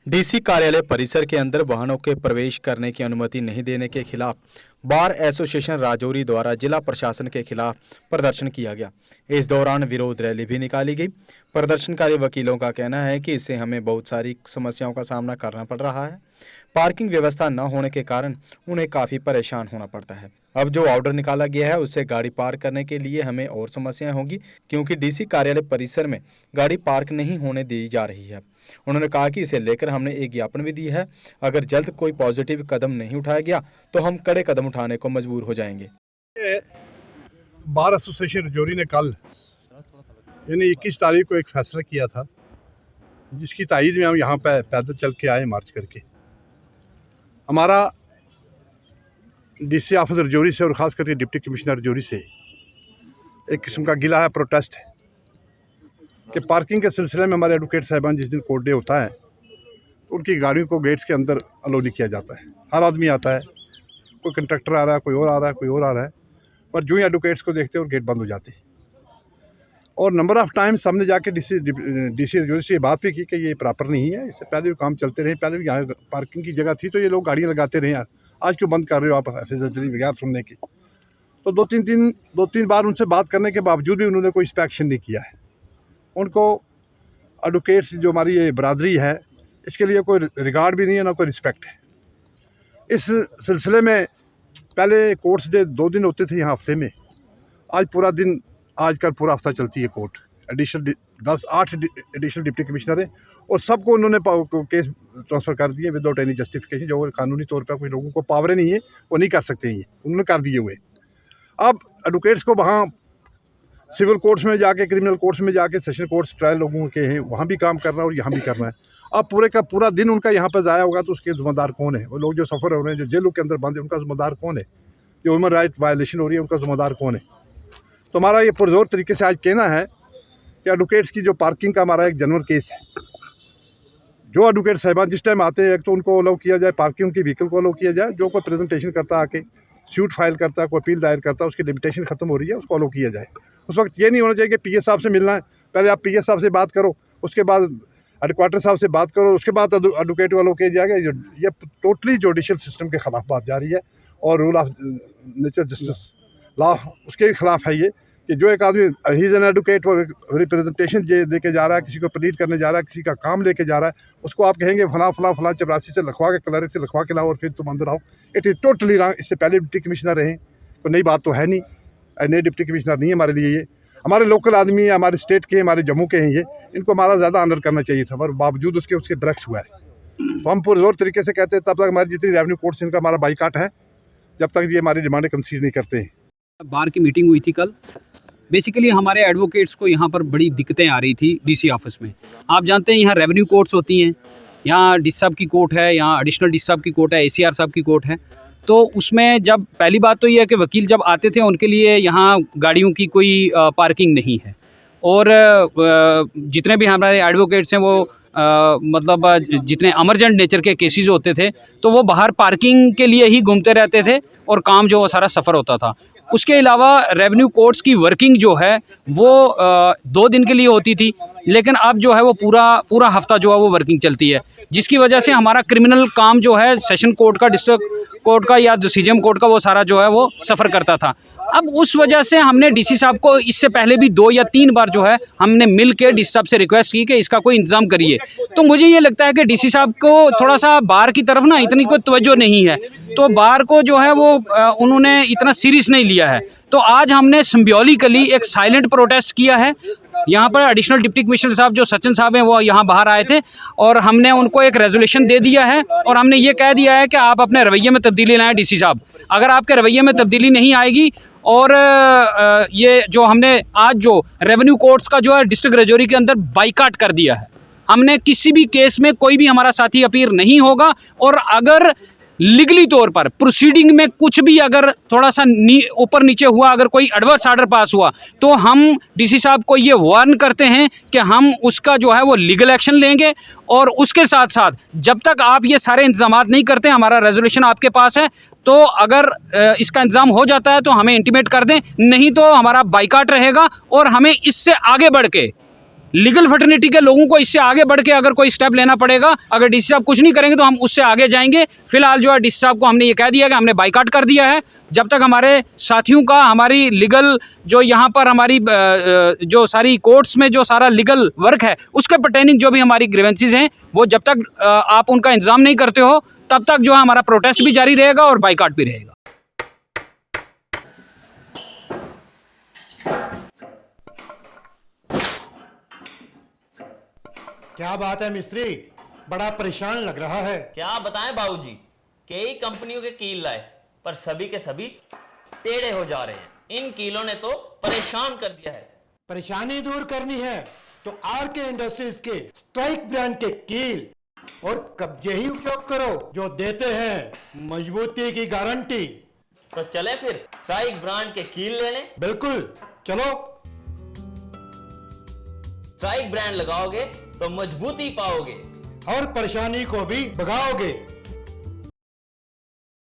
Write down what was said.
DC कार्यालय परिसर के अंदर वाहनों के प्रवेश करने की अनुमति नहीं देने के खिलाफ बार एसोसिएशन राजौरी द्वारा जिला प्रशासन के खिलाफ प्रदर्शन किया गया। इस दौरान विरोध रैली भी निकाली गई। प्रदर्शनकारी वकीलों का कहना है कि इससे हमें बहुत सारी समस्याओं का सामना करना पड़ रहा है। पार्किंग व्यवस्था न होने के कारण उन्हें काफ़ी परेशान होना पड़ता है। अब जो ऑर्डर निकाला गया है उससे गाड़ी पार्क करने के लिए हमें और समस्याएं होंगी, क्योंकि डीसी कार्यालय परिसर में गाड़ी पार्क नहीं होने दी जा रही है। उन्होंने कहा कि इसे लेकर हमने एक ज्ञापन भी दी है। अगर जल्द कोई पॉजिटिव कदम नहीं उठाया गया तो हम कड़े कदम उठाने को मजबूर हो जाएंगे। बार एसोसिएशन राजौरी ने कल यानी 21 तारीख को एक फैसला किया था, जिसकी तायीद में हम यहाँ पे पैदल चल के आए, मार्च करके। हमारा डीसी ऑफिस राजौरी से और ख़ास करके डिप्टी कमिश्नर राजौरी से एक किस्म का गिला है, प्रोटेस्ट है कि पार्किंग के सिलसिले में हमारे एडवोकेट साहिबान जिस दिन कोर्ट डे होता है तो उनकी गाड़ियों को गेट्स के अंदर अलो नहीं किया जाता है। हर आदमी आता है, कोई कंट्रैक्टर आ रहा है, कोई और आ रहा है, कोई और आ रहा है, पर जो ही एडवोकेट्स को देखते हैं और गेट बंद हो जाते हैं। और नंबर ऑफ़ टाइम्स हमने जाके डीसी राजौरी से ये बात भी की कि ये प्रॉपर नहीं है, इससे पहले भी काम चलते रहे, पहले भी यहाँ पार्किंग की जगह थी तो ये लोग गाड़ियाँ लगाते रहे, आज क्यों बंद कर रहे हो आप फैसिलिटी वगैरह सुनने की। तो दो तीन बार उनसे बात करने के बावजूद भी उन्होंने कोई इस पर एक्शन नहीं किया है। उनको एडवोकेट्स जो हमारी ये बरादरी है इसके लिए कोई रिगार्ड भी नहीं है, ना कोई रिस्पेक्ट है। इस सिलसिले में पहले कोर्ट्स डे 2 दिन होते थे यहाँ हफ्ते में, आज पूरा दिन, आजकल पूरा हफ्ता चलती है court. Additional 8 additional deputy commissioner हैं और सबको उन्होंने केस ट्रांसफ़र कर दिए विदाउट एनी जस्टिफिकेशन। जो कानूनी तौर पर कोई लोगों को पावर नहीं है वो नहीं कर सकते हैं, ये उन्होंने कर दिए हुए। अब एडवोकेट्स को वहाँ सिविल कोर्ट्स में जाके, क्रिमिनल कोर्ट्स में जाके, सेशन कोर्ट्स ट्रायल लोगों के हैं, वहाँ भी काम करना है और यहाँ भी करना है। अब पूरे का पूरा दिन उनका यहाँ पर ज़ाया होगा तो उसके ज़िम्मेदार कौन है? वो लोग जो सफ़र हो रहे हैं, जो जेलों के अंदर बंद है, उनका ज़िम्मेदार कौन है? जो ह्यूमन राइट वायलेशन हो रही है उनका ज़िम्मेदार कौन है? तो हमारा ये पुरजोर तरीके से आज कहना है कि एडवोकेट्स की जो पार्किंग का हमारा एक जनरल केस है। जो एडवोकेट साहिबान जिस टाइम आते हैं, एक तो उनको अलाउ किया जाए, पार्किंग की व्हीकल को अलाउ किया जाए। जो कोई प्रेजेंटेशन करता आके सूट फाइल करता है, कोई अपील दायर करता है, उसकी लिमिटेशन खत्म हो रही है, उसको अलाउ किया जाए। उस वक्त ये नहीं होना चाहिए कि पीएस साहब से मिलना है, पहले आप पीएस साहब से बात करो, उसके बाद हेडक्वार्टर साहब से बात करो, उसके बाद एडवोकेट को अलाउ किया जाएगा। ये टोटली जुडिशल सिस्टम के ख़िलाफ़ बात जा रही है और rule of nature justice law उसके खिलाफ है ये कि जो एक आदमी ही इज़ एन एडवोकेट, वो रिप्रेजेंटेशन लेके जा रहा है, किसी को प्लीड करने जा रहा है, किसी का काम लेके जा रहा है, उसको आप कहेंगे फलां चपरासी से लिखवा के, क्लर्क से लिखवा के लाओ और फिर तुम अंदर आओ। It is totally wrong. इससे पहले डिप्टी कमिश्नर रहे, कोई नई बात तो है नहीं, नए डिप्टी कमिश्नर नहीं है हमारे लिए। ये हमारे लोकल आदमी है, हमारे स्टेट के, हमारे जम्मू के हैं, ये इनको हमारा ज़्यादा ऑनर करना चाहिए था, पर बावजूद उसके ब्रेक्स हुआ है। तो हम पुरजोर तरीके से कहते हैं तब तक हमारी जितनी रेवेन्यू कोर्ट्स इनका हमारा बाइकाट है, जब तक ये हमारी डिमांडें कंसीडर नहीं करते हैं। बार की मीटिंग हुई थी कल। बेसिकली हमारे एडवोकेट्स को यहाँ पर बड़ी दिक्कतें आ रही थी डीसी ऑफिस में। आप जानते हैं यहाँ रेवेन्यू कोर्ट्स होती हैं, यहाँ डीसी साहब की कोर्ट है, यहाँ एडिशनल डीसी साहब की कोर्ट है, एसीआर साहब की कोर्ट है। तो उसमें जब पहली बात तो ये है कि वकील जब आते थे उनके लिए यहाँ गाड़ियों की कोई पार्किंग नहीं है, और जितने भी हमारे एडवोकेट्स हैं वो मतलब जितने इमरजेंट नेचर के केसेस होते थे तो वो बाहर पार्किंग के लिए ही घूमते रहते थे और काम जो सारा सफ़र होता था। उसके अलावा रेवेन्यू कोर्ट्स की वर्किंग जो है वो 2 दिन के लिए होती थी, लेकिन अब जो है वो पूरा हफ्ता जो है वो वर्किंग चलती है, जिसकी वजह से हमारा क्रिमिनल काम जो है सेशन कोर्ट का, डिस्ट्रिक्ट कोर्ट का या सीजेएम कोर्ट का, वो सारा जो है वो सफ़र करता था। अब उस वजह से हमने डीसी साहब को इससे पहले भी 2 या 3 बार जो है हमने मिल के डीसी साहब से रिक्वेस्ट की कि इसका कोई इंतज़ाम करिए। तो मुझे ये लगता है कि डीसी साहब को थोड़ा सा बार की तरफ ना इतनी कोई तवज्जो नहीं है, तो बार को जो है वो उन्होंने इतना सीरियस नहीं लिया है। तो आज हमने सिम्बॉलिकली एक साइलेंट प्रोटेस्ट किया है। यहाँ पर एडिशनल डिप्टी कमिश्नर साहब जो सचिन साहब हैं वो यहाँ बाहर आए थे और हमने उनको एक रेजोल्यूशन दे दिया है और हमने ये कह दिया है कि आप अपने रवैये में तब्दीली लाएँ डीसी साहब। अगर आपके रवैये में तब्दीली नहीं आएगी और ये जो हमने आज जो रेवेन्यू कोर्ट्स का जो है डिस्ट्रिक्ट राजौरी के अंदर बाइकाट कर दिया है, हमने किसी भी केस में कोई भी हमारा साथी अपील नहीं होगा, और अगर लीगली तौर पर प्रोसीडिंग में कुछ भी अगर थोड़ा सा ऊपर नीचे हुआ, अगर कोई एडवर्स आर्डर पास हुआ, तो हम डीसी साहब को ये वार्न करते हैं कि हम उसका जो है वो लीगल एक्शन लेंगे। और उसके साथ साथ जब तक आप ये सारे इंतजामात नहीं करते, हमारा रेजोल्यूशन आपके पास है, तो अगर इसका इंतज़ाम हो जाता है तो हमें इंटीमेट कर दें, नहीं तो हमारा बाइकाट रहेगा और हमें इससे आगे बढ़ के लीगल फर्टर्निटी के लोगों को इससे आगे बढ़ के अगर कोई स्टेप लेना पड़ेगा, अगर डीसी साहब कुछ नहीं करेंगे तो हम उससे आगे जाएंगे। फिलहाल जो है डीसी साहब को हमने ये कह दिया कि हमने बाइकाट कर दिया है। जब तक हमारे साथियों का हमारी लीगल जो यहाँ पर हमारी जो सारी कोर्ट्स में जो सारा लीगल वर्क है उसके पर्टेनिंग जो भी हमारी ग्रीवेंसेस हैं वो जब तक आप उनका इंतजाम नहीं करते हो तब तक जो है हमारा प्रोटेस्ट भी जारी रहेगा और बाइकाट भी रहेगा। क्या बात है मिस्त्री, बड़ा परेशान लग रहा है। क्या बताएं बाबूजी, कई कंपनियों के कील लाए पर सभी के सभी टेढ़े हो जा रहे हैं। इन कीलों ने तो परेशान कर दिया है। परेशानी दूर करनी है तो आरके इंडस्ट्रीज के स्ट्राइक ब्रांड के कील और कब्जे ही उपयोग करो जो देते हैं मजबूती की गारंटी। तो चले फिर स्ट्राइक ब्रांड के कील ले लें। बिल्कुल, चलो। स्ट्राइक ब्रांड लगाओगे तो मजबूती पाओगे और परेशानी को भी भगाओगे।